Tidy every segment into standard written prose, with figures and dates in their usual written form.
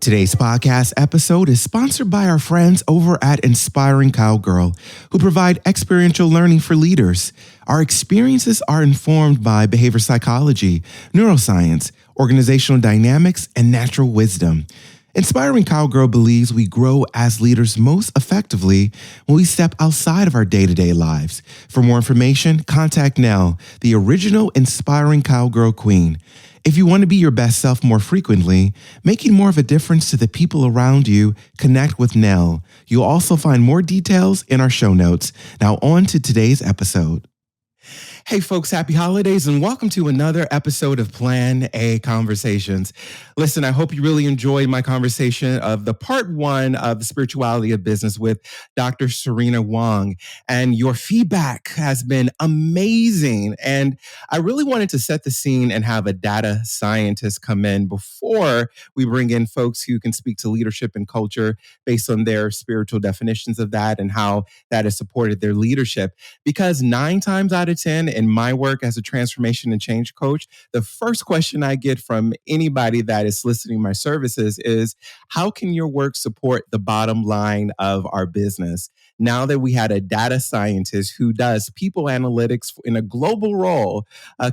Today's podcast episode is sponsored by our friends over at Inspiring Cowgirl, who provide experiential learning for leaders. Our experiences are informed by behavior psychology, neuroscience, organizational dynamics, and natural wisdom. Inspiring Cowgirl believes we grow as leaders most effectively when we step outside of our day-to-day lives. For more information, contact Nell, the original Inspiring Cowgirl Queen. If you want to be your best self more frequently, making more of a difference to the people around you, connect with Nell. You'll also find more details in our show notes. Now on to today's episode. Hey folks, happy holidays and welcome to another episode of Plan A Conversations. Listen, I hope you really enjoyed my conversation of the part one of the spirituality of business with Dr. Serena Wong. And your feedback has been amazing. And I really wanted to set the scene and have a data scientist come in before we bring in folks who can speak to leadership and culture based on their spiritual definitions of that and how that has supported their leadership. Because 9 times out of 10 in my work as a transformation and change coach, the first question I get from anybody that is soliciting my services is, how can your work support the bottom line of our business? Now that we had a data scientist who does people analytics in a global role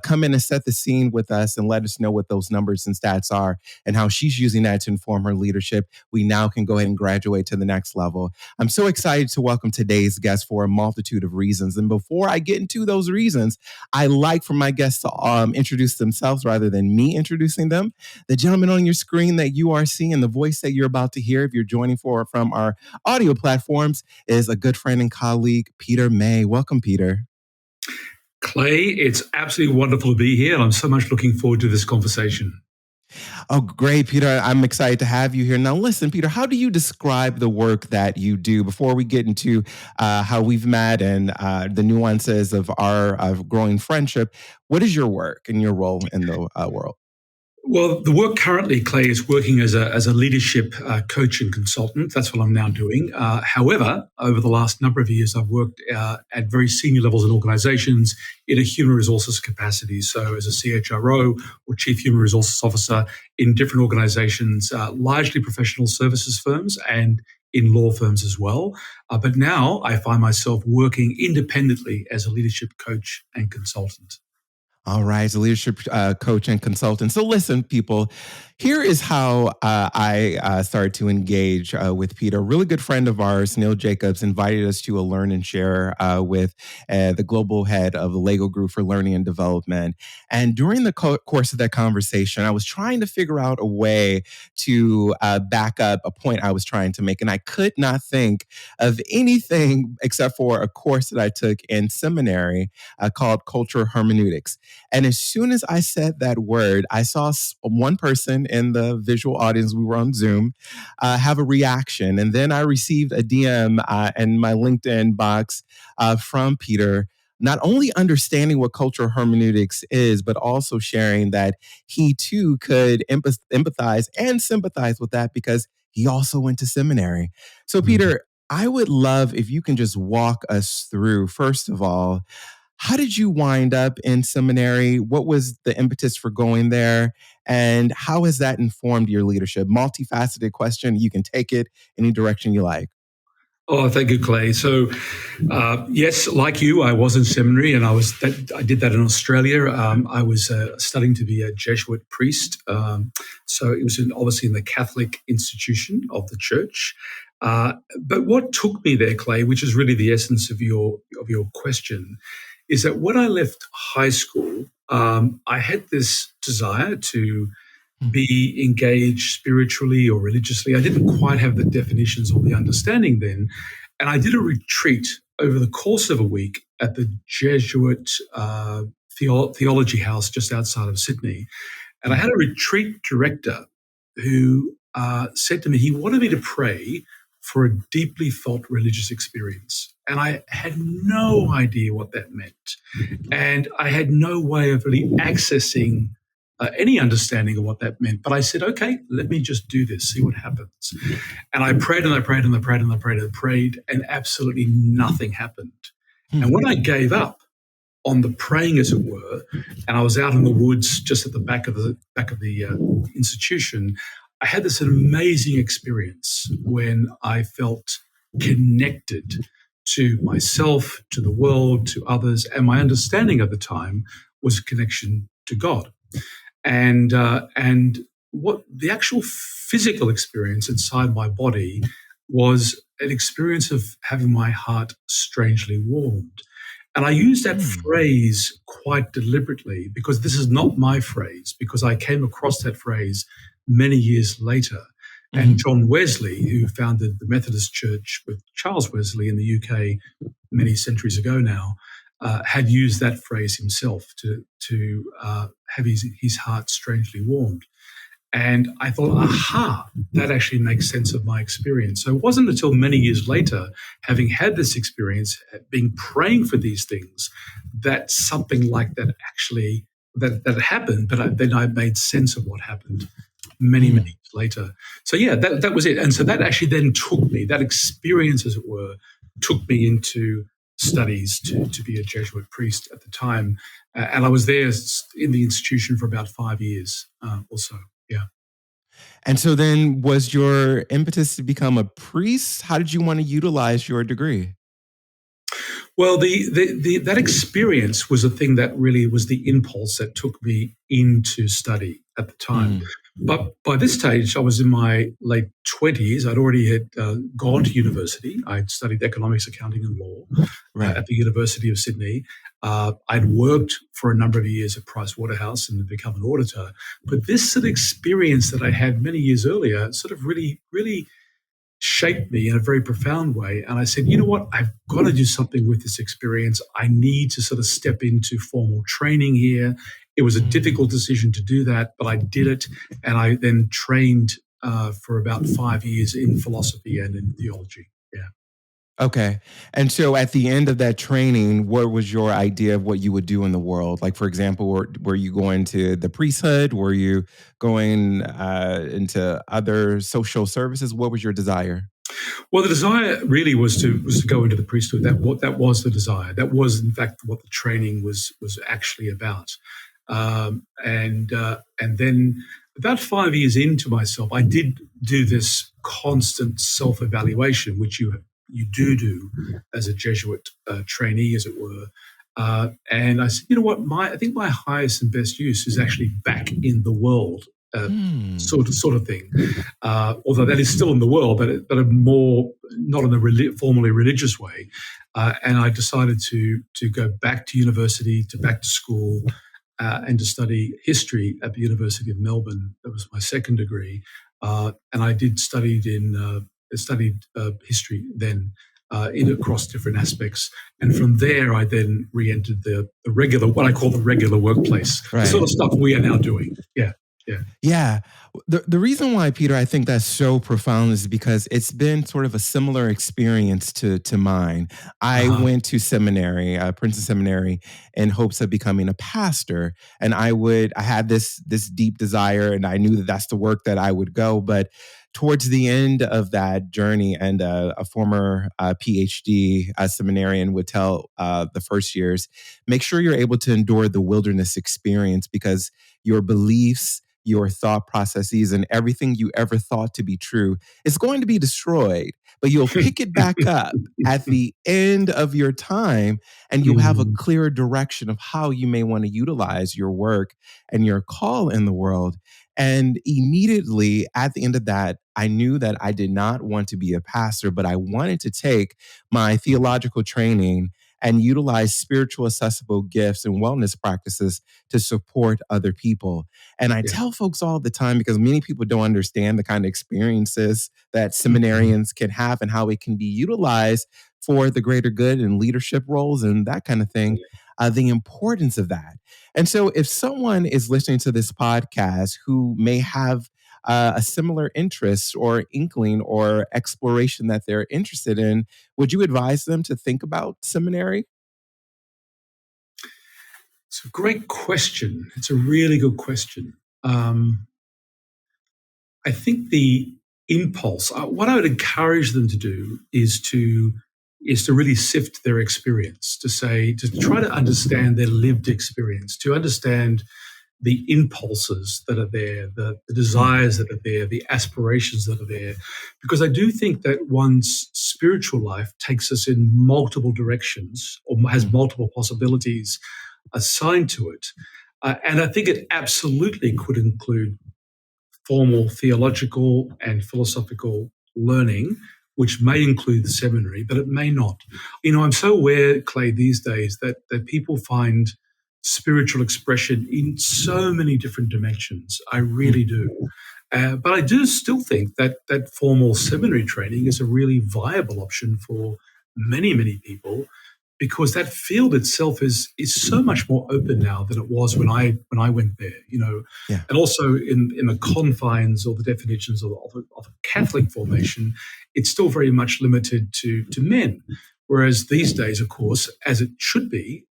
come in and set the scene with us and let us know what those numbers and stats are and how she's using that to inform her leadership, we now can go ahead and graduate to the next level. I'm so excited to welcome today's guest for a multitude of reasons. And before I get into those reasons, I like for my guests to introduce themselves rather than me introducing them. The gentleman on your screen that you are seeing, the voice that you're about to hear if you're joining from our audio platforms, is a good friend and colleague, Peter May. Welcome, Peter. Clay, it's absolutely wonderful to be here, and I'm so much looking forward to this conversation. Oh, great, Peter. I'm excited to have you here. Now, listen, Peter, how do you describe the work that you do before we get into how we've met and the nuances of our growing friendship? What is your work and your role in the world? Well, the work currently, Clay, is working as a leadership coach and consultant. That's what I'm now doing. However, over the last number of years, I've worked at very senior levels in organizations in a human resources capacity. So as a CHRO or Chief Human Resources Officer in different organizations, largely professional services firms and in law firms as well. But now I find myself working independently as a leadership coach and consultant. All right, as a leadership coach and consultant. So listen, people, here is how I started to engage with Peter. A really good friend of ours, Neil Jacobs, invited us to a learn and share with the global head of the Lego Group for Learning and Development. And during the course of that conversation, I was trying to figure out a way to back up a point I was trying to make. And I could not think of anything except for a course that I took in seminary called Cultural Hermeneutics. And as soon as I said that word, I saw one person in the visual audience, we were on Zoom, have a reaction. And then I received a DM in my LinkedIn box from Peter, not only understanding what cultural hermeneutics is, but also sharing that he too could empathize and sympathize with that because he also went to seminary. So Peter, I would love if you can just walk us through, first of all, how did you wind up in seminary? What was the impetus for going there? And how has that informed your leadership? Multifaceted question. You can take it any direction you like. Oh, thank you, Clay. So, yes, like you, I was in seminary, and I did that in Australia. I was studying to be a Jesuit priest. So it was obviously in the Catholic institution of the church. But what took me there, Clay, which is really the essence of your question, is that when I left high school, I had this desire to be engaged spiritually or religiously. I didn't quite have the definitions or the understanding then. And I did a retreat over the course of a week at the Jesuit theology house just outside of Sydney. And I had a retreat director who said to me, he wanted me to pray for a deeply felt religious experience. And I had no idea what that meant. And I had no way of really accessing any understanding of what that meant. But I said, okay, let me just do this, see what happens. And I prayed and I prayed and I prayed and I prayed and I prayed, and absolutely nothing happened. And when I gave up on the praying, as it were, and I was out in the woods just at the back of the institution, I had this amazing experience when I felt connected to myself, to the world, to others, and my understanding at the time was a connection to God. And what the actual physical experience inside my body was an experience of having my heart strangely warmed. And I use that Hmm. phrase quite deliberately because this is not my phrase, because I came across that phrase many years later. And Mhm. John Wesley, who founded the Methodist Church with Charles Wesley in the UK many centuries ago now, had used that phrase himself to have his heart strangely warmed. And I thought, aha, that actually makes sense of my experience. So it wasn't until many years later, having had this experience, being praying for these things, that something like that actually that happened. But then I made sense of what happened many Mm. years later. So yeah, that was it. And so that actually then took me, that experience, as it were, took me into studies to be a Jesuit priest at the time. And I was there in the institution for about 5 years or so. Yeah. And so then was your impetus to become a priest? How did you want to utilize your degree? Well, that experience was a thing that really was the impulse that took me into study at the time. Mm. But by this stage, I was in my late 20s. I'd already had gone to university. I'd studied economics, accounting, and law Right. at the University of Sydney. I'd worked for a number of years at Price Waterhouse and become an auditor. But this sort of experience that I had many years earlier sort of really shaped me in a very profound way. And I said, you know what? I've got to do something with this experience. I need to sort of step into formal training here. It was a Mm. difficult decision to do that, but I did it. And I then trained for about 5 years in philosophy and in theology. Yeah. Okay. And so at the end of that training, what was your idea of what you would do in the world? Like, for example, were you going to the priesthood? Were you going into other social services? What was your desire? Well, the desire really was to go into the priesthood. That was the desire. That was, in fact, what the training was actually about. And then about 5 years into myself, I did do this constant self evaluation, which you do as a Jesuit trainee, as it were. And I said, you know what, I think my highest and best use is actually back in the world, uh, Hmm. sort of thing. Although that is still in the world, but a more not in a formally religious way. And I decided to go back to university, back to school, and to study history at the University of Melbourne. That was my second degree, and I did studied history then. In across different aspects, and from there, I then re-entered the regular, what I call the regular workplace, the sort Right. of stuff we are now doing. Yeah, yeah, Yeah. The reason why, Peter, I think that's so profound is because it's been sort of a similar experience to mine. I uh-huh. went to seminary, Princeton Seminary, in hopes of becoming a pastor, and I had this deep desire, and I knew that that's the work that I would go. But towards the end of that journey, and a former PhD seminarian would tell the first years, make sure you're able to endure the wilderness experience because your beliefs, your thought processes, and everything you ever thought to be true is going to be destroyed, but you'll pick it back up at the end of your time, and you'll have a Mm, clearer direction of how you may want to utilize your work and your call in the world. And immediately at the end of that, I knew that I did not want to be a pastor, but I wanted to take my theological training and utilize spiritual accessible gifts and wellness practices to support other people. And I yeah. tell folks all the time because many people don't understand the kind of experiences that Mhm. seminarians can have and how it can be utilized for the greater good and leadership roles and that kind of thing, the importance of that. And so, if someone is listening to this podcast who may have a similar interest or inkling or exploration that they're interested in, would you advise them to think about seminary? It's a great question. It's a really good question. Um, I think the impulse, what I would encourage them to do is to really sift their experience, to try to understand their lived experience, to understand the impulses that are there, the desires that are there, the aspirations that are there. Because I do think that one's spiritual life takes us in multiple directions or has multiple possibilities assigned to it. And I think it absolutely could include formal theological and philosophical learning, which may include the seminary, but it may not. I'm so aware, Clay, these days that people find spiritual expression in so many different dimensions. I really do. But I do still think that formal seminary training is a really viable option for many, many people, because that field itself is so much more open now than it was when I went there. Yeah. And also in the confines or the definitions of a Catholic formation, it's still very much limited to men. Whereas these days, of course, as it should be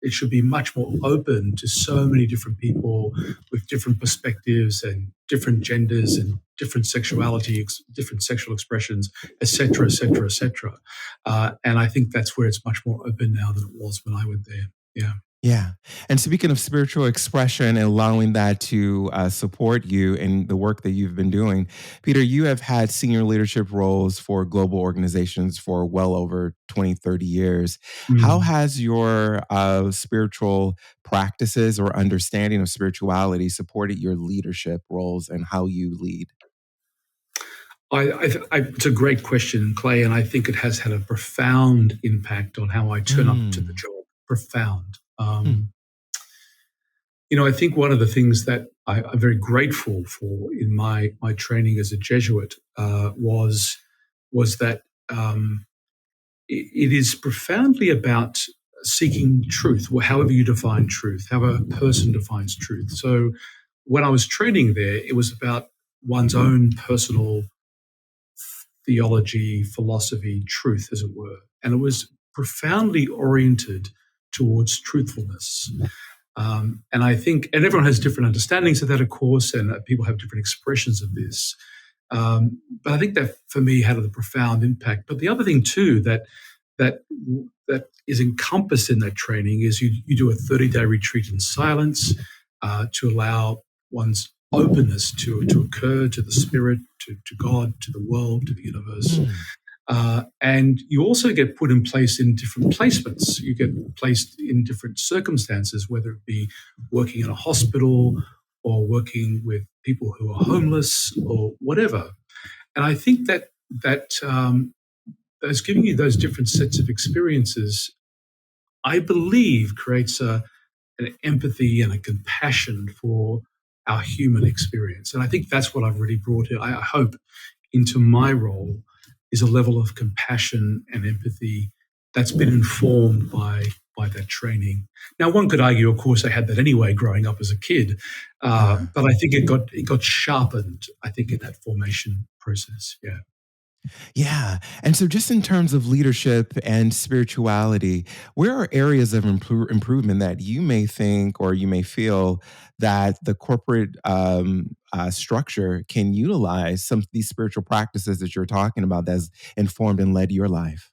much more open to so many different people with different perspectives and different genders and different sexuality, different sexual expressions, et cetera, et cetera, et cetera. And I think that's where it's much more open now than it was when I went there. Yeah. Yeah. And speaking of spiritual expression and allowing that to support you in the work that you've been doing, Peter, you have had senior leadership roles for global organizations for well over 20, 30 years. How has your spiritual practices or understanding of spirituality supported your leadership roles and how you lead? It's a great question, Clay, and I think it has had a profound impact on how I turn up to the job. Profound. I think one of the things that I'm very grateful for in my training as a Jesuit was that it is profoundly about seeking truth, or however you define truth, how a person defines truth. So when I was training there, it was about one's own personal theology, philosophy, truth, as it were. And it was profoundly oriented towards truthfulness. And I think, and everyone has different understandings of that, of course, and people have different expressions of this. But I think that for me had a profound impact. But the other thing too that is encompassed in that training is you do a 30-day retreat in silence to allow one's openness to occur, to the spirit, to God, to the world, to the universe. And you also get put in place in different placements. You get placed in different circumstances, whether it be working in a hospital or working with people who are homeless or whatever. And I think that as giving you those different sets of experiences, I believe creates an empathy and a compassion for our human experience. And I think that's what I've really brought, I hope, into my role, is a level of compassion and empathy that's been informed by that training. Now, one could argue, of course, I had that anyway growing up as a kid, but I think it got sharpened, I think, in that formation process. Yeah. Yeah. And so just in terms of leadership and spirituality, where are areas of improvement that you may think or you may feel that the corporate structure can utilize some of these spiritual practices that you're talking about that's informed and led your life?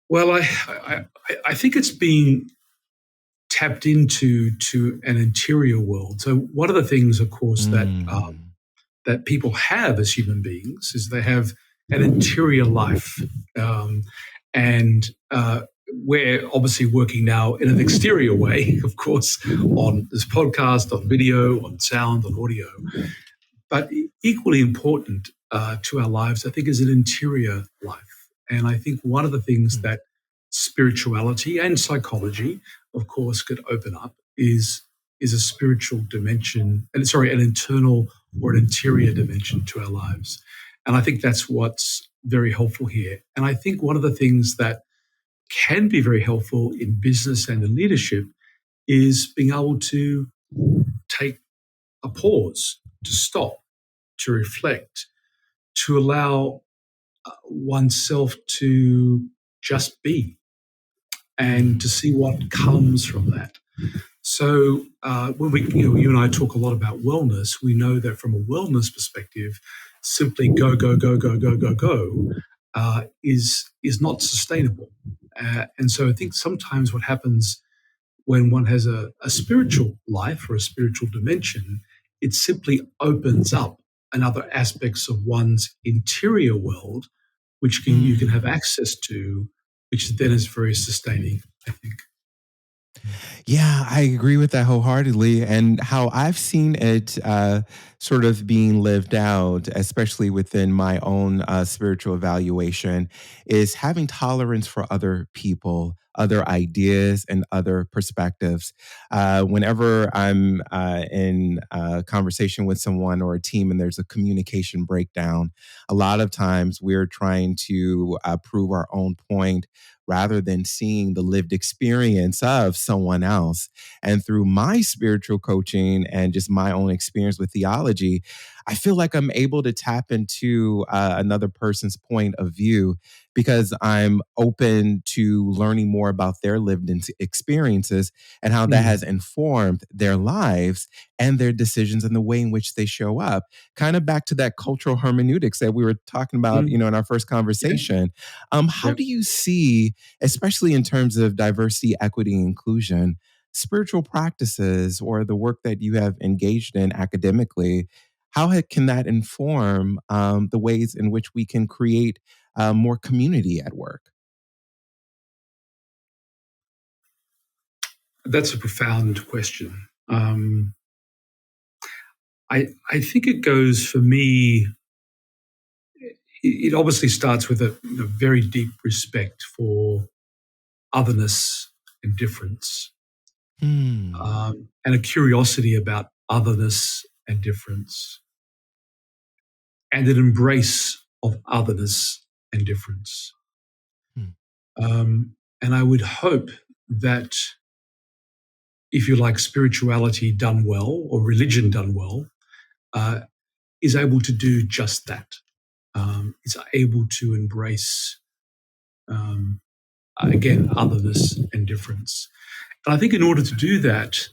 Well, I think it's being tapped into an interior world. So one of the things, of course, that people have as human beings is they have an interior life. And we're obviously working now in an exterior way, of course, on this podcast, on video, on sound, on audio. But equally important to our lives, I think, is an interior life. And I think one of the things that spirituality and psychology, of course, could open up is a spiritual dimension, an internal or an interior dimension to our lives. And I think that's what's very helpful here. And I think one of the things that can be very helpful in business and in leadership is being able to take a pause, to stop, to reflect, to allow oneself to just be and to see what comes from that. So when you and I talk a lot about wellness, we know that from a wellness perspective, simply go is not sustainable. And so I think sometimes what happens when one has a spiritual life or a spiritual dimension, it simply opens up another aspects of one's interior world, which you can have Mm. access to, which then is very sustaining, I think. Yeah, I agree with that wholeheartedly. And how I've seen it sort of being lived out, especially within my own spiritual evaluation, is having tolerance for other people, other ideas, and other perspectives. Whenever I'm in a conversation with someone or a team and there's a communication breakdown, a lot of times we're trying to prove our own point rather than seeing the lived experience of someone else. And through my spiritual coaching and just my own experience with theology, I feel like I'm able to tap into another person's point of view because I'm open to learning more about their lived experiences and how that Mm, has informed their lives and their decisions and the way in which they show up. Kind of back to that cultural hermeneutics that we were talking about, mm, in our first yeah, conversation. How yeah. do you see, especially in terms of diversity, equity, and inclusion, spiritual practices or the work that you have engaged in academically? How can that inform the ways in which we can create more community at work? That's a profound question. I think it goes for me. It obviously starts with a very deep respect for otherness and difference, Hmm. and a curiosity about otherness and difference, and an embrace of otherness and difference. Hmm. And I would hope that, if you like, spirituality done well or religion done well, uh, is able to do just that. Is able to embrace, um, again, otherness and difference. And I think in order to do that,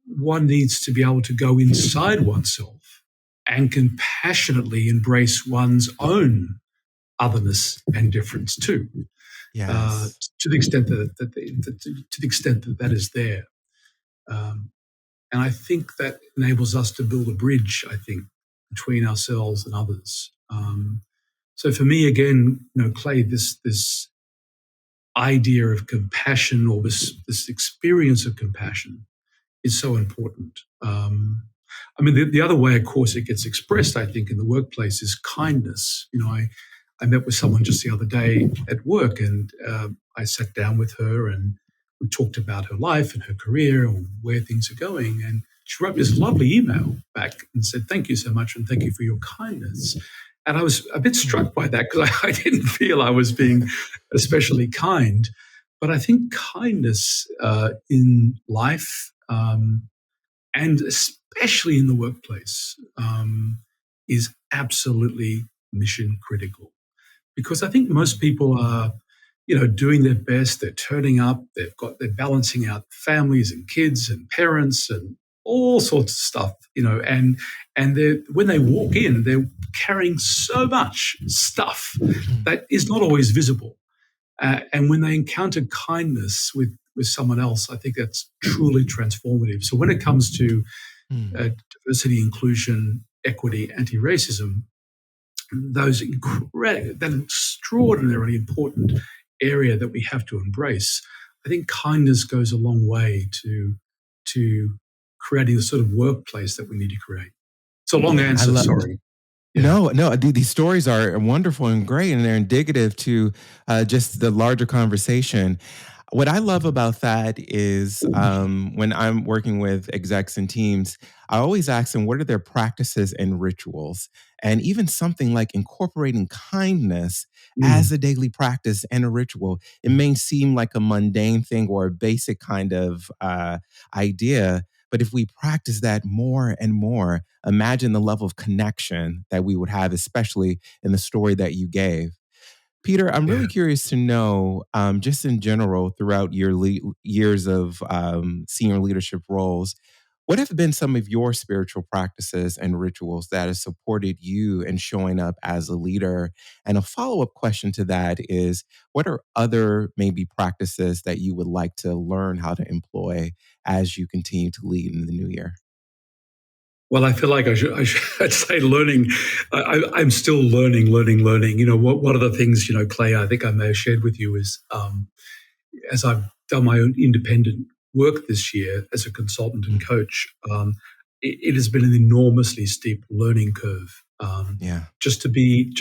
one needs to be able to go inside oneself and compassionately embrace one's own otherness and difference too, uh, Yes. to the extent to the extent that that is there. Um, and I think that enables us to build a bridge, I think, between ourselves and others. So for me, again, Clay, this idea of compassion, or this experience of compassion, is so important. I mean, the other way, of course, it gets expressed, I think, in the workplace is kindness. I met with someone just the other day at work, and I sat down with her and we talked about her life and her career and where things are going. And she wrote this lovely email back and said, "Thank you so much, and thank you for your kindness." And I was a bit Hmm. struck by that because I didn't feel I was being especially kind. But I think kindness in life, and especially in the workplace, is absolutely mission critical. Because I think most people are, doing their best. They're turning up. They're balancing out families and kids and parents and all sorts of stuff, and when they walk in, they're carrying so much stuff Hmm. that is not always visible. And when they encounter kindness with someone else, I think that's truly transformative. So when it comes to Hmm. diversity, inclusion, equity, anti-racism, that extraordinarily important area that we have to embrace, I think kindness goes a long way to creating the sort of workplace that we need to create. It's a long I answer, love. sorry. Yeah. No, no, these stories are wonderful and great, and they're indicative to just the larger conversation. What I love about that is when I'm working with execs and teams, I always ask them what are their practices and rituals, and even something like incorporating kindness as Mm. a daily practice and a ritual. It may seem like a mundane thing or a basic kind of idea, but if we practice that more and more, imagine the level of connection that we would have, especially in the story that you gave. Peter, I'm Yeah. really curious to know, just in general, throughout your years of senior leadership roles, What have been some of your spiritual practices and rituals that have supported you in showing up as a leader? And a follow up question to that is, what are other maybe practices that you would like to learn how to employ as you continue to lead in the new year? Well, I feel like I'd say learning. I'm still learning. One of the things, Clay, I think I may have shared with you is as I've done my own independent work this year as a consultant and Mm, coach, it has been an enormously steep learning curve. yeah. Just to be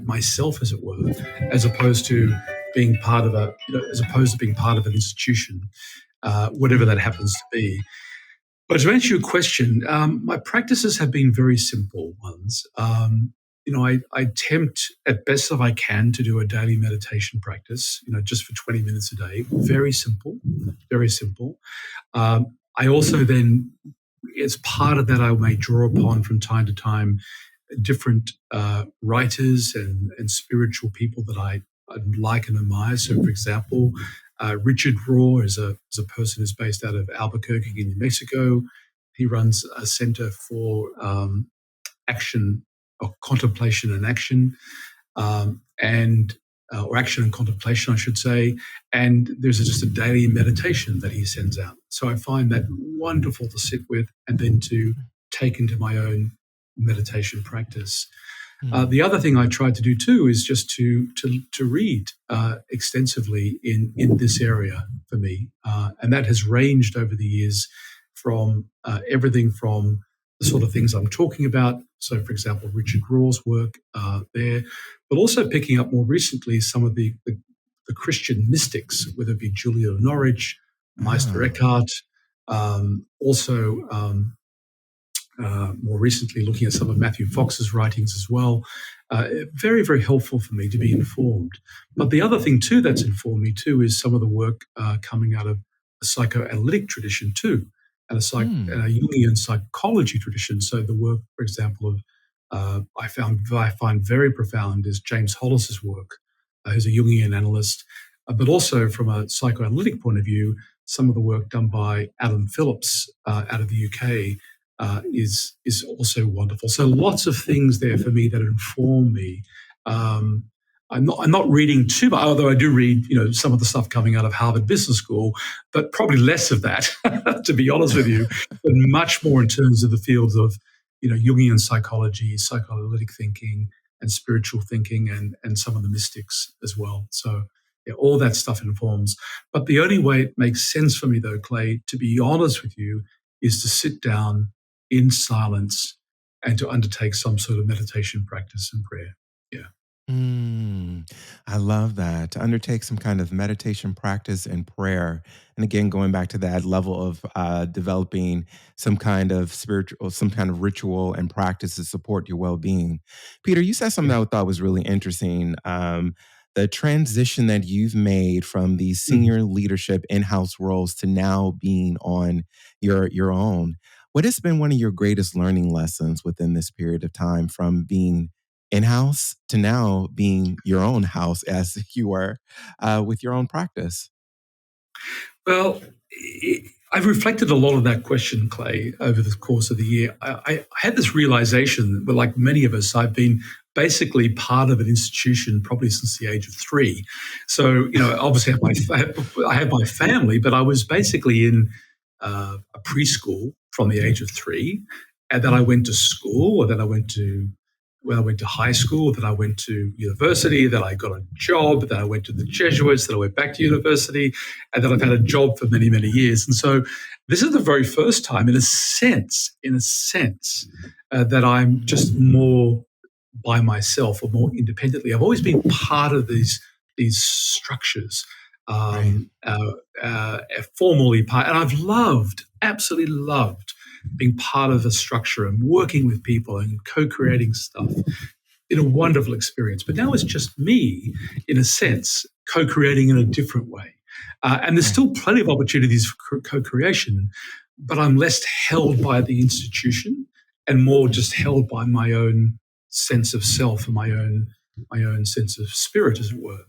myself, as it were, as opposed to being part of an institution, whatever that Mm, happens to be. But to answer your question, my practices have been very simple ones. I attempt at best if I can to do a daily meditation practice, just for 20 minutes a day. Very simple, very simple. I also then, as part of that, I may draw upon from time to time different writers and spiritual people that I like and admire. So, for example, Richard Rohr is a person who's based out of Albuquerque in New Mexico. He runs a center for action or contemplation and action, and or action and contemplation, I should say. And there's just a daily meditation that he sends out. So I find that wonderful to sit with and then to take into my own meditation practice. mm, The other thing I try to do too is just to read extensively in this area for me, and that has ranged over the years from everything from the sort of things I'm talking about. So, for example, Richard Rohr's work there, but also picking up more recently some of the Christian mystics, whether it be Julia Norwich, Meister ah, Eckhart, also. More recently, looking at some of Matthew Fox's writings as well. Very, very helpful for me to be informed. But the other thing too that's informed me too is some of the work coming out of a psychoanalytic tradition too, and mm, a Jungian psychology tradition. So the work, for example, of I find very profound is James Hollis's work, who's a Jungian analyst, but also from a psychoanalytic point of view, some of the work done by Adam Phillips out of the UK is also wonderful. So lots of things there for me that inform me. Um, I'm not reading too much, although I do read some of the stuff coming out of Harvard Business School, but probably less of that, to be honest with you, but much more in terms of the fields of Jungian psychology, psychoanalytic thinking, and spiritual thinking, and some of the mystics as well. So yeah, all that stuff informs. But the only way it makes sense for me, though, Clay, to be honest with you, is to sit down in silence and to undertake some sort of meditation practice and prayer. Yeah. mm. I love that. To undertake some kind of meditation practice and prayer. And again, going back to that level of developing some kind of spiritual, some kind of ritual and practice to support your well being. Peter, you said something Yeah. that I thought was really interesting. The transition that you've made from these Mm. senior leadership in-house roles to now being on your own. What has been one of your greatest learning lessons within this period of time from being in-house to now being your own house as you were with your own practice? Well, I've reflected a lot of that question, Clay, over the course of the year. I had this realization that, like many of us, I've been basically part of an institution probably since the age of 3. So, obviously I have my family, but I was basically in a preschool from the age of 3, and then I Mm, went to school, and then I went to high school, then I went to university, then I got a job, then I went to the Jesuits, then I went back to university, and then I've had a job for many, many years. And so this is the very first time, in a sense, that I'm just more by myself or more independently. I've always been part of these structures, right. um, uh, formally part, and I've absolutely loved being part of a structure and working with people and co-creating stuff. In a wonderful experience. But now it's just me, in a sense, co-creating in a different way. And there's Right. still plenty of opportunities for co-creation, but I'm less held by the institution and more Mm, just held by my own sense of self and my own sense of spirit, as it were.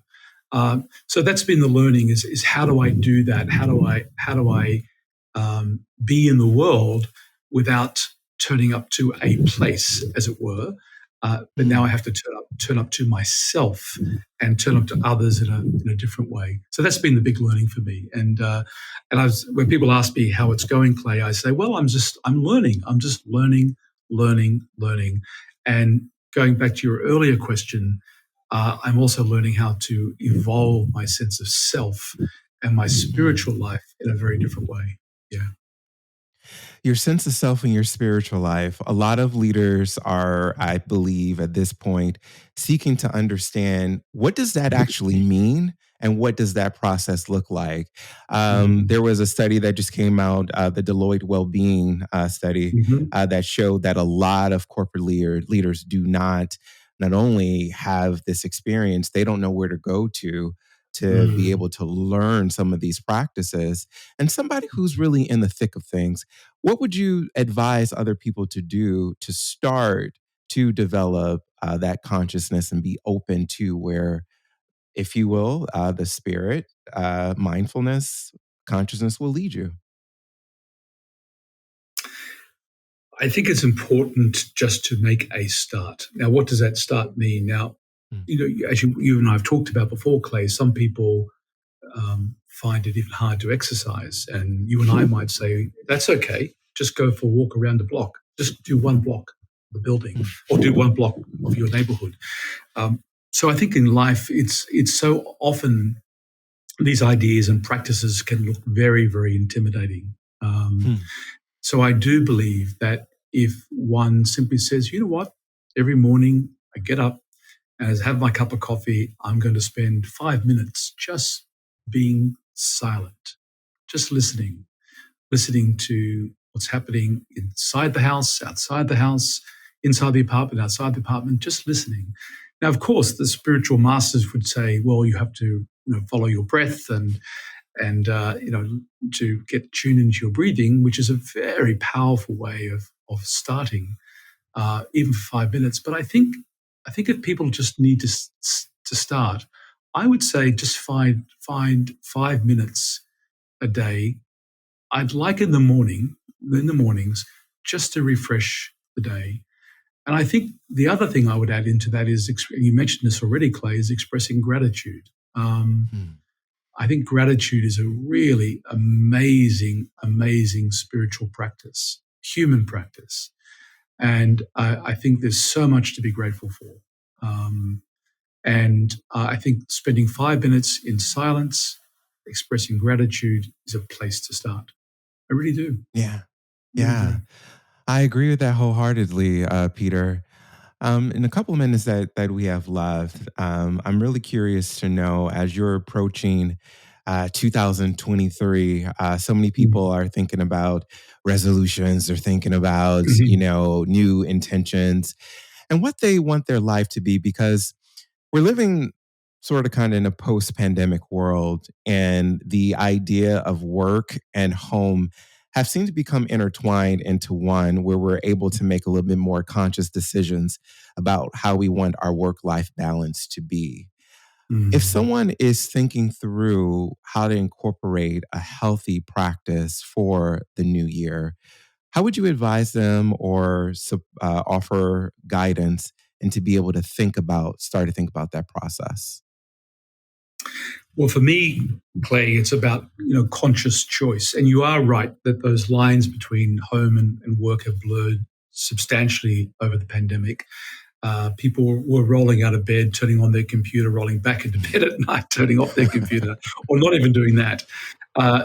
So that's been the learning: is how do I do that? How do I be in the world without turning up to a place, as it were. But now I have to turn up to myself and turn up to others in a different way. So that's been the big learning for me. And when people ask me how it's going, Clay, I say, well, I'm learning. I'm just learning. And going back to your earlier question, I'm also learning how to evolve my sense of self and my spiritual life in a very different way. Yeah. Your sense of self and your spiritual life. A lot of leaders are, I believe, at this point, seeking to understand what does that actually mean and what does that process look like. There was a study that just came out, the Deloitte Wellbeing study, that showed that a lot of corporate leaders do not only have this experience, they don't know where to go to be able to learn some of these practices. And somebody who's really in the thick of things, what would you advise other people to do to start to develop that consciousness and be open to where, if you will, the spirit, mindfulness, consciousness will lead you? I think it's important just to make a start. Now, what does that start mean? Now, Mm. as you and I have talked about before, Clay, some people find it even hard to exercise. And you and I might say, that's okay. Just go for a walk around the block. Just do one block of the building or do one block of your neighborhood. So I think in life, it's so often these ideas and practices can look very, very intimidating. So I do believe that if one simply says, you know what, every morning I get up and I have my cup of coffee, I'm going to spend 5 minutes just being silent, just listening to what's happening inside the house, outside the house, inside the apartment, outside the apartment, just listening. Now, of course, the spiritual masters would say, well, you have to follow your breath and to get tuned into your breathing, which is a very powerful way of starting, even for 5 minutes. But I think if people just need to start, I would say just find 5 minutes a day. I'd like in the mornings, just to refresh the day. And I think the other thing I would add into that is, you mentioned this already, Clay, is expressing gratitude. I think gratitude is a really amazing spiritual practice, human practice. And I think there's so much to be grateful for. I think spending 5 minutes in silence, expressing gratitude is a place to start. I really do. Yeah. Really Yeah. do. I agree with that wholeheartedly, Peter. In a couple of minutes that we have left, I'm really curious to know, as you're approaching 2023, so many people are thinking about resolutions, they're thinking about, new intentions and what they want their life to be, because we're living sort of kind of in a post-pandemic world, and the idea of work and home have seemed to become intertwined into one, where we're able to make a little bit more conscious decisions about how we want our work-life balance to be. If someone is thinking through how to incorporate a healthy practice for the new year, how would you advise them or offer guidance and to be able to start to think about that process? Well, for me, Clay, it's about conscious choice. And you are right that those lines between home and work have blurred substantially over the pandemic. People were rolling out of bed, turning on their computer, rolling back into bed at night, turning off their computer, or not even doing that.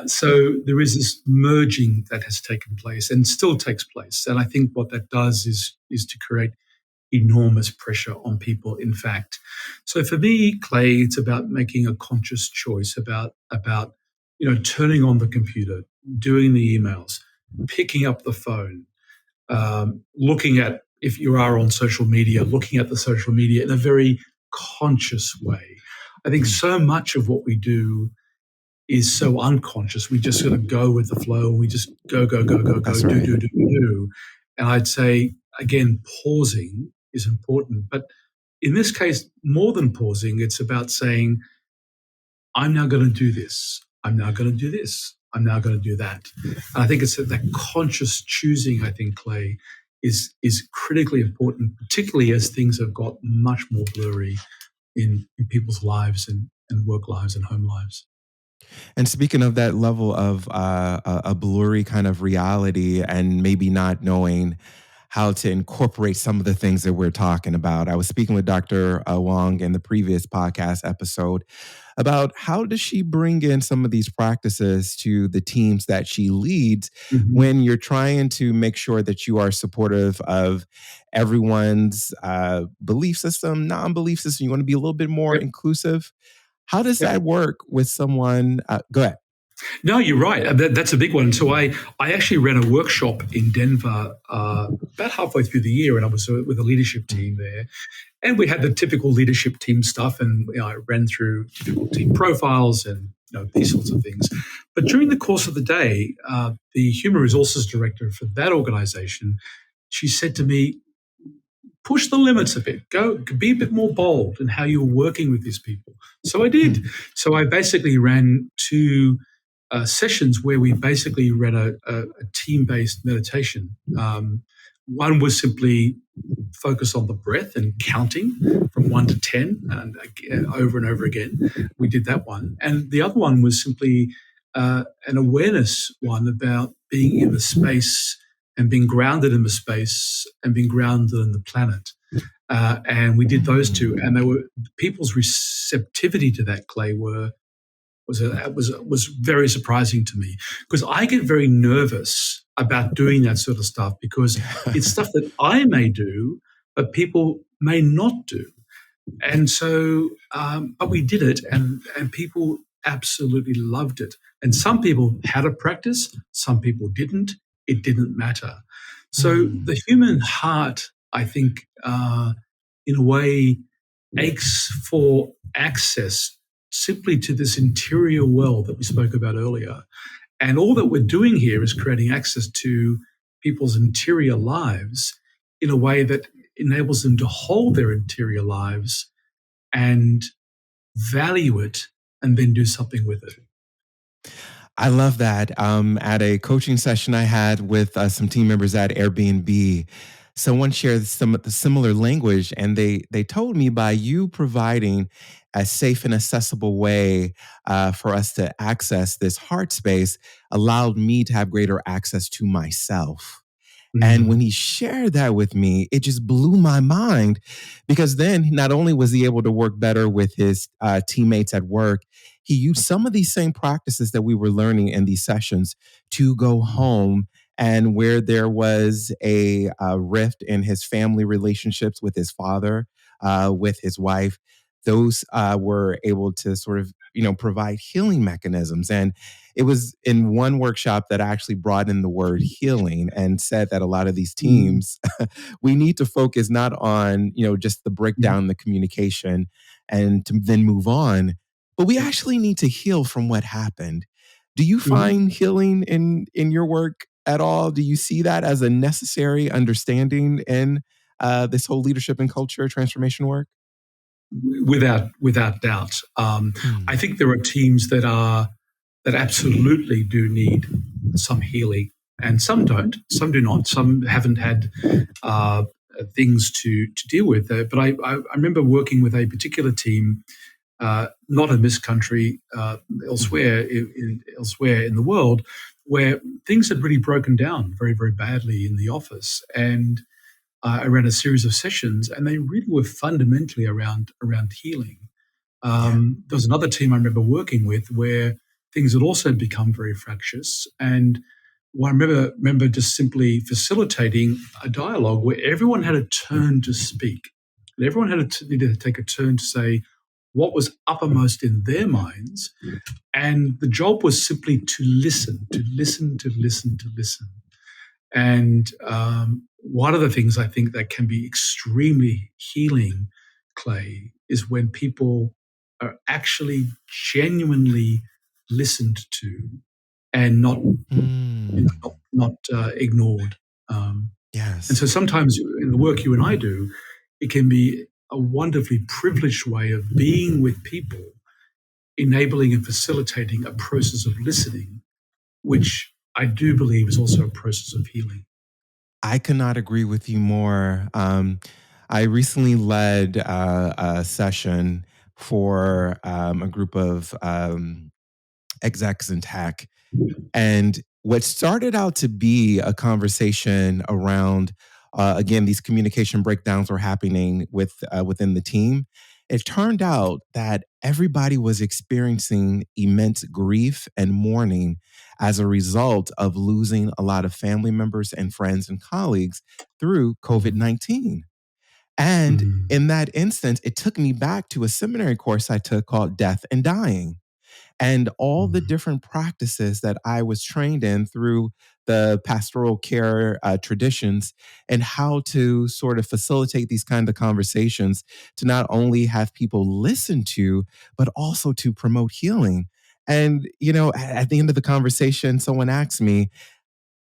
So there is this merging that has taken place and still takes place. And I think what that does is to create enormous pressure on people, in fact. So for me, Clay, it's about making a conscious choice about turning on the computer, doing the emails, picking up the phone, looking at, if you are on social media, looking at the social media in a very conscious way. I think so much of what we do is so unconscious. We just sort of go with the flow. We just go, That's do, right. do. And I'd say, again, pausing is important. But in this case, more than pausing, it's about saying, I'm now going to do this. I'm now going to do this. I'm now going to do that. And I think it's that conscious choosing, I think, Clay, is critically important, particularly as things have got much more blurry in people's lives and work lives and home lives. And speaking of that level of a blurry kind of reality and maybe not knowing how to incorporate some of the things that we're talking about, I was speaking with Dr. Wong in the previous podcast episode about how does she bring in some of these practices to the teams that she leads Mm-hmm. when you're trying to make sure that you are supportive of everyone's belief system, non-belief system. You want to be a little bit more Yep. inclusive. How does Yep. that work with someone? Go ahead. No, you're right. That's a big one. So I actually ran a workshop in Denver about halfway through the year, and I was with a leadership team there. And we had the typical leadership team stuff, and I ran through typical team profiles and these sorts of things. But during the course of the day, the human resources director for that organization, she said to me, push the limits a bit. Go be a bit more bold in how you're working with these people. So I did. So I basically ran two sessions where we basically ran a team-based meditation. One was simply focus on the breath and counting from 1 to 10 and over and over again. We did that one. And the other one was simply an awareness one about being in the space and being grounded in the space and being grounded in the planet. And we did those two, and they were people's receptivity to that, Clay, was very surprising to me, because I get very nervous about doing that sort of stuff because it's stuff that I may do, but people may not do. And so, but we did it, and people absolutely loved it. And some people had a practice, some people didn't. It didn't matter. So the human heart, I think, in a way, aches for access simply to this interior world that we spoke about earlier. And all that we're doing here is creating access to people's interior lives in a way that enables them to hold their interior lives and value it and then do something with it. I love that. At a coaching session I had with some team members at Airbnb, someone shared some of the similar language, and they told me by you providing a safe and accessible way for us to access this heart space allowed me to have greater access to myself. And when he shared that with me, it just blew my mind, because then not only was he able to work better with his teammates at work, he used some of these same practices that we were learning in these sessions to go home. And where there was a rift in his family relationships with his father, with his wife, those were able to sort of, provide healing mechanisms. And it was in one workshop that actually brought in the word healing and said that a lot of these teams, we need to focus not on, just the breakdown, the communication, and to then move on, but we actually need to heal from what happened. Do you find healing in your work at all? Do you see that as a necessary understanding in this whole leadership and culture transformation work? Without doubt. I think there are teams that absolutely do need some healing, and some don't. Some do not. Some haven't had things to deal with. But I remember working with a particular team, not in this country, elsewhere in the world, where things had really broken down very, very badly in the office. And I ran a series of sessions, and they really were fundamentally around healing. There was another team I remember working with where things had also become very fractious, and I remember just simply facilitating a dialogue where everyone had a turn to speak, and everyone needed to take a turn to say what was uppermost in their minds, and the job was simply to listen, to listen, to listen, to listen. And one of the things I think that can be extremely healing, Clay, is when people are actually genuinely listened to and not ignored. And so sometimes in the work you and I do, it can be a wonderfully privileged way of being with people, enabling and facilitating a process of listening which I do believe is also a process of healing. I could not agree with you more. I recently led a session for a group of execs in tech. And what started out to be a conversation around, again, these communication breakdowns were happening within the team. It turned out that everybody was experiencing immense grief and mourning as a result of losing a lot of family members and friends and colleagues through COVID 19. And Mm. in that instance, it took me back to a seminary course I took called Death and Dying and all the Mm. different practices that I was trained in through the pastoral care traditions and how to sort of facilitate these kind of conversations to not only have people listen to, but also to promote healing. And, at the end of the conversation, someone asked me,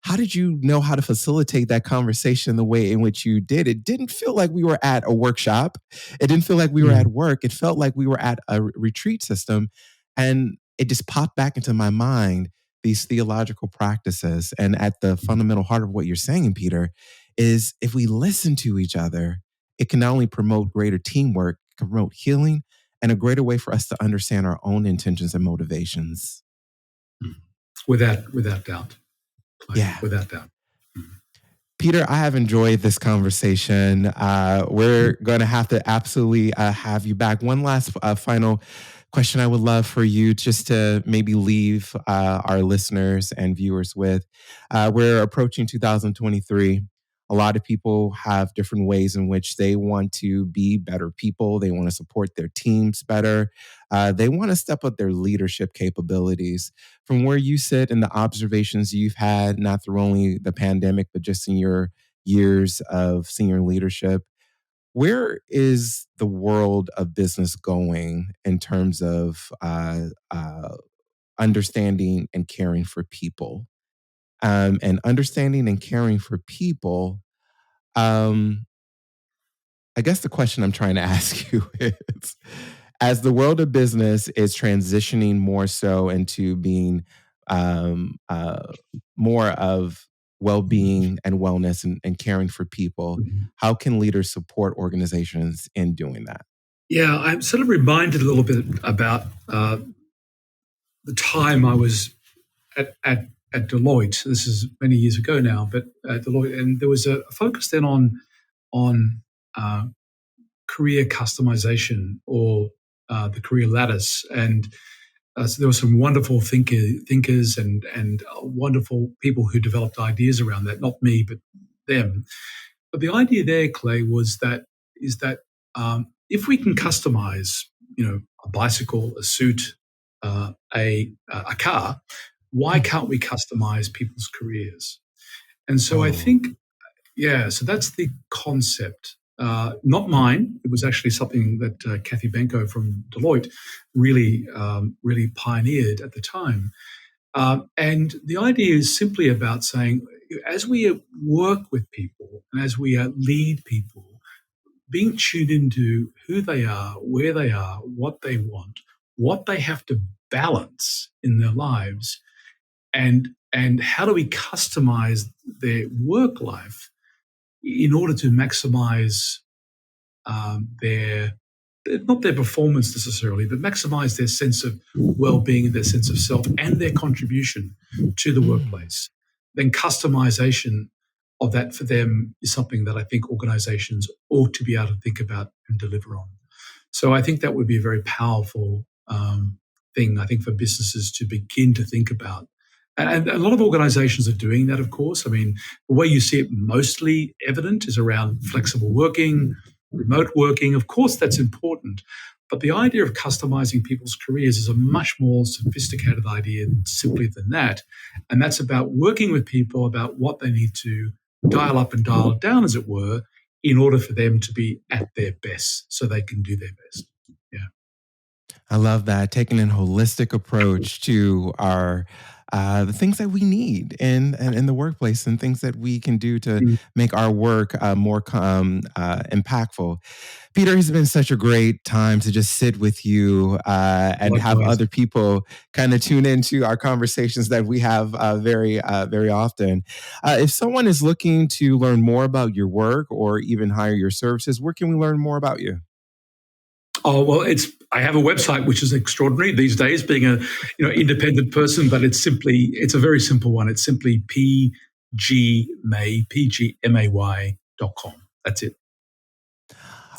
how did you know how to facilitate that conversation the way in which you did? It didn't feel like we were at a workshop. It didn't feel like we were at Mm. work. It felt like we were at a retreat system. And it just popped back into my mind these theological practices. And at the fundamental heart of what you're saying, Peter, is if we listen to each other, it can not only promote greater teamwork, it can promote healing, and a greater way for us to understand our own intentions and motivations. Without doubt, Clay, Yeah. without doubt. Peter, I have enjoyed this conversation. We're going to have to absolutely have you back. One last final question I would love for you just to maybe leave our listeners and viewers with. We're approaching 2023. A lot of people have different ways in which they want to be better people. They want to support their teams better. They want to step up their leadership capabilities. From where you sit and the observations you've had, not through only the pandemic, but just in your years of senior leadership, where is the world of business going in terms of understanding and caring for people? And understanding and caring for people, um, I guess the question I'm trying to ask you is, as the world of business is transitioning more so into being uh, more of well-being and wellness and caring for people, Mhm. how can leaders support organizations in doing that? Yeah, I'm sort of reminded a little bit about the time I was at Deloitte. This is many years ago now, but at Deloitte, and there was a focus then on uh, career customization or the career lattice, and so there were some wonderful thinkers and wonderful people who developed ideas around that. Not me, but them. But the idea there, Clay, is that if we can customize, a bicycle, a suit, a car, why can't we customize people's careers? And so I Oh, think, yeah, so that's the concept. Not mine. It was actually something that Kathy Benko from Deloitte really pioneered at the time. And the idea is simply about saying, as we work with people and as we lead people, being tuned into who they are, where they are, what they want, what they have to balance in their lives, and how do we customize their work life in order to maximize their not their performance necessarily, but maximize their sense of well-being and their sense of self and their contribution to the mm, workplace. Then customization of that for them is something that I think organizations ought to be able to think about and deliver on. So I think that would be a very powerful thing, I think, for businesses to begin to think about. And a lot of organizations are doing that, of course. I mean, the way you see it mostly evident is around flexible working, remote working. Of course, that's important. But the idea of customizing people's careers is a much more sophisticated idea simply than that. And that's about working with people about what they need to dial up and dial down, as it were, in order for them to be at their best so they can do their best. Yeah. I love that. Taking a holistic approach to our the things that we need in the workplace and things that we can do to make our work more impactful. Peter, it's been such a great time to just sit with you and have Likewise. other people kind of tune into our conversations that we have very often. If someone is looking to learn more about your work or even hire your services, where can we learn more about you? Oh, well, I have a website which is extraordinary these days, being a independent person, but it's a very simple one. It's simply pgmay.com. That's it.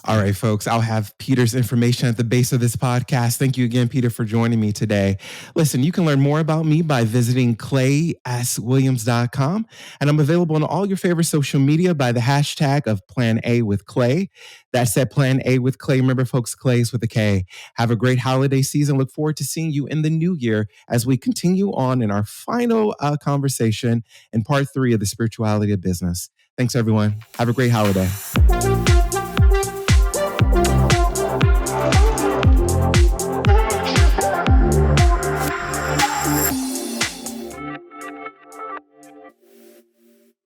All right, folks, I'll have Peter's information at the base of this podcast. Thank you again, Peter, for joining me today. Listen, you can learn more about me by visiting clayswilliams.com. And I'm available on all your favorite social media by the hashtag of Plan A with Clay. That's at Plan A with Clay. Remember, folks, Clay is with a K. Have a great holiday season. Look forward to seeing you in the new year as we continue on in our final conversation in part 3 of the spirituality of business. Thanks, everyone. Have a great holiday.